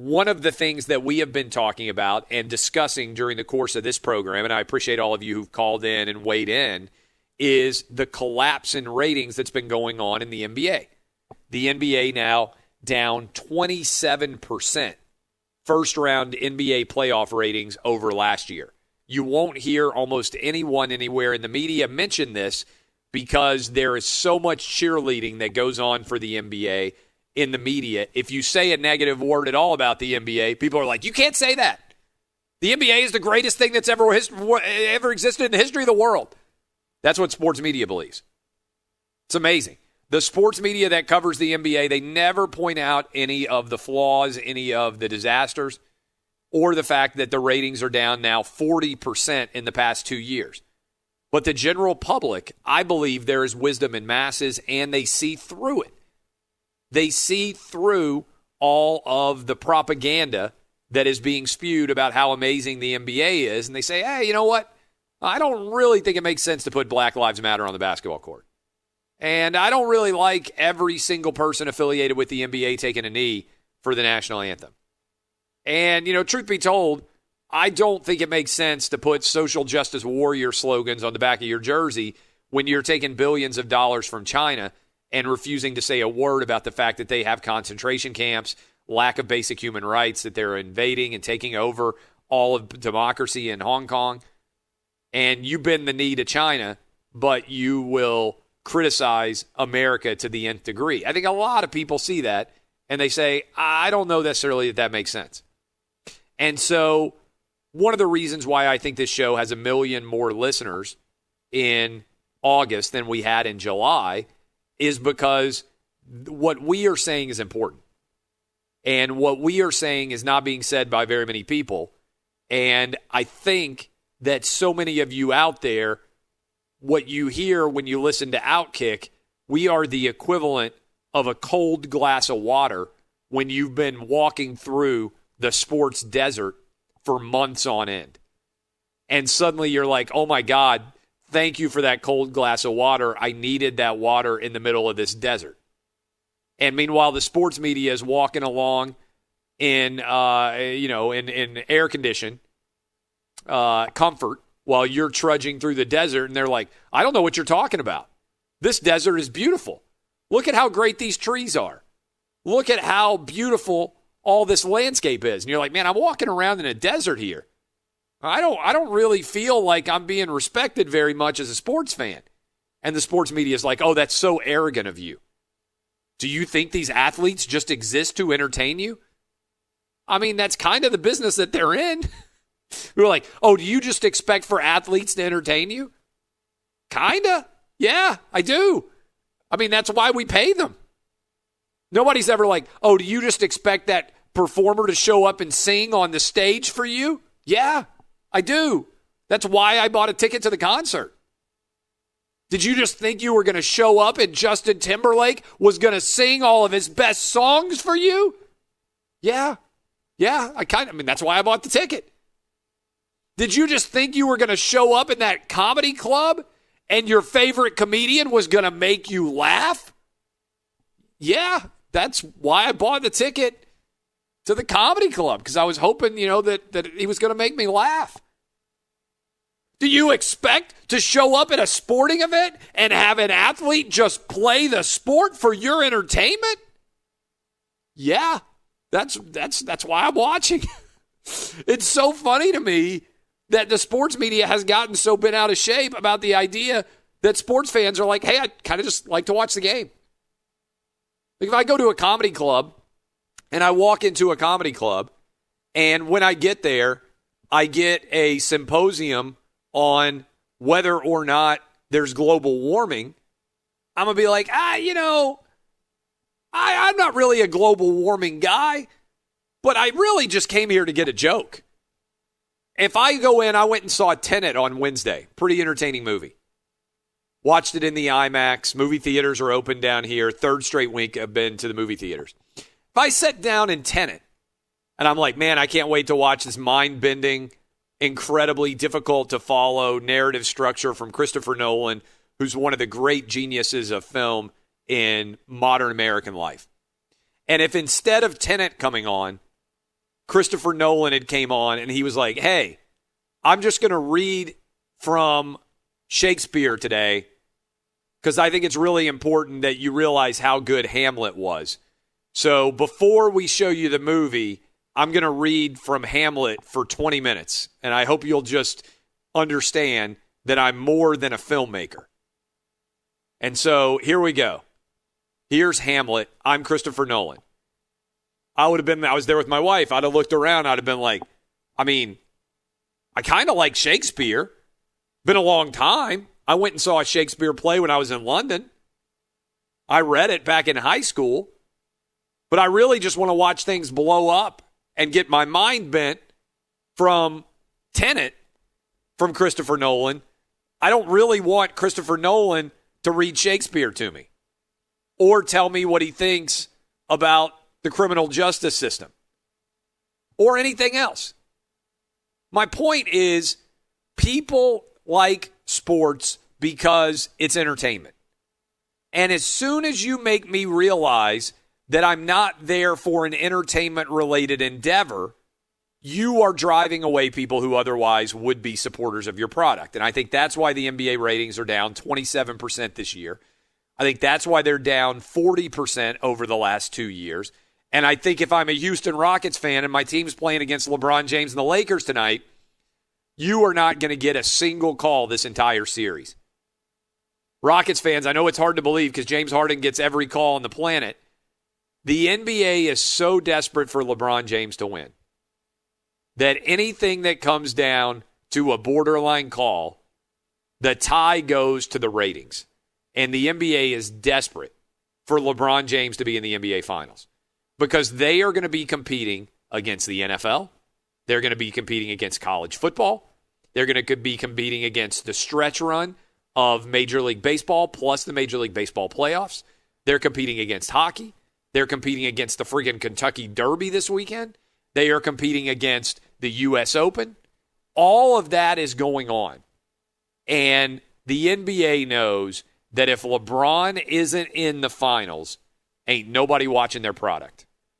one of the things that we have been talking about and discussing during the course of this program, and I appreciate all of you who've called in and weighed in, is the collapse in ratings that's been going on in the NBA. The NBA now down 27% first-round NBA playoff ratings over last year. You won't hear almost anyone anywhere in the media mention this because there is so much cheerleading that goes on for the NBA in the media. If you say a negative word at all about the NBA, people are like, you can't say that. The NBA is the greatest thing that's ever existed in the history of the world. That's what sports media believes. It's amazing. The sports media that covers the NBA, they never point out any of the flaws, any of the disasters, or the fact that the ratings are down now 40% in the past 2 years. But the general public, I believe there is wisdom in masses, and they see through it. They see through all of the propaganda that is being spewed about how amazing the NBA is, and they say, hey, you know what? I don't really think it makes sense to put Black Lives Matter on the basketball court. And I don't really like every single person affiliated with the NBA taking a knee for the national anthem. And, truth be told, I don't think it makes sense to put social justice warrior slogans on the back of your jersey when you're taking billions of dollars from China and refusing to say a word about the fact that they have concentration camps, lack of basic human rights, that they're invading and taking over all of democracy in Hong Kong. And you bend the knee to China, but you will criticize America to the nth degree. I think a lot of people see that, and they say, I don't know necessarily that makes sense. And so one of the reasons why I think this show has 1 million more listeners in August than we had in July is because what we are saying is important. And what we are saying is not being said by very many people. And I think that so many of you out there, what you hear when you listen to Outkick, we are the equivalent of a cold glass of water when you've been walking through the sports desert for months on end. And suddenly you're like, oh my God, thank you for that cold glass of water. I needed that water in the middle of this desert. And meanwhile, the sports media is walking along in air condition comfort while you're trudging through the desert, and they're like, I don't know what you're talking about. This desert is beautiful. Look at how great these trees are. Look at how beautiful all this landscape is. And you're like, man, I'm walking around in a desert here. I don't really feel like I'm being respected very much as a sports fan. And the sports media is like, oh, that's so arrogant of you. Do you think these athletes just exist to entertain you? I mean, that's kind of the business that they're in. We were like, oh, do you just expect for athletes to entertain you? Kinda. Yeah, I do. I mean, that's why we pay them. Nobody's ever like, oh, do you just expect that performer to show up and sing on the stage for you? Yeah, I do. That's why I bought a ticket to the concert. Did you just think you were going to show up and Justin Timberlake was going to sing all of his best songs for you? Yeah, that's why I bought the ticket. Did you just think you were going to show up in that comedy club and your favorite comedian was going to make you laugh? Yeah, that's why I bought the ticket to the comedy club, because I was hoping, that he was going to make me laugh. Do you expect to show up at a sporting event and have an athlete just play the sport for your entertainment? Yeah, that's why I'm watching. It's so funny to me that the sports media has gotten so bent out of shape about the idea that sports fans are like, hey, I kind of just like to watch the game. Like if I go to a comedy club and I walk into a comedy club and when I get there, I get a symposium on whether or not there's global warming, I'm going to be like, I'm not really a global warming guy, but I really just came here to get a joke. If I go in, I went and saw Tenet on Wednesday. Pretty entertaining movie. Watched it in the IMAX. Movie theaters are open down here. Third straight week I've been to the movie theaters. If I sat down in Tenet, and I'm like, man, I can't wait to watch this mind-bending, incredibly difficult to follow narrative structure from Christopher Nolan, who's one of the great geniuses of film in modern American life. And if instead of Tenet coming on, Christopher Nolan had came on and he was like, hey, I'm just going to read from Shakespeare today because I think it's really important that you realize how good Hamlet was. So before we show you the movie, I'm going to read from Hamlet for 20 minutes. And I hope you'll just understand that I'm more than a filmmaker. And so here we go. Here's Hamlet. I'm Christopher Nolan. I was there with my wife. I'd have looked around. I'd have been like, I kind of like Shakespeare. Been a long time. I went and saw a Shakespeare play when I was in London. I read it back in high school. But I really just want to watch things blow up and get my mind bent from Tenet from Christopher Nolan. I don't really want Christopher Nolan to read Shakespeare to me or tell me what he thinks about the criminal justice system or anything else. My point is, people like sports because it's entertainment. And as soon as you make me realize that I'm not there for an entertainment-related endeavor, you are driving away people who otherwise would be supporters of your product. And I think that's why the NBA ratings are down 27% this year. I think that's why they're down 40% over the last 2 years. And I think if I'm a Houston Rockets fan and my team's playing against LeBron James and the Lakers tonight, you are not going to get a single call this entire series. Rockets fans, I know it's hard to believe because James Harden gets every call on the planet. The NBA is so desperate for LeBron James to win that anything that comes down to a borderline call, the tie goes to the ratings. And the NBA is desperate for LeBron James to be in the NBA Finals because they are going to be competing against the NFL. They're going to be competing against college football. They're going to be competing against the stretch run of Major League Baseball plus the Major League Baseball playoffs. They're competing against hockey. They're competing against the friggin' Kentucky Derby this weekend. They are competing against the U.S. Open. All of that is going on. And the NBA knows that if LeBron isn't in the finals, ain't nobody watching their product.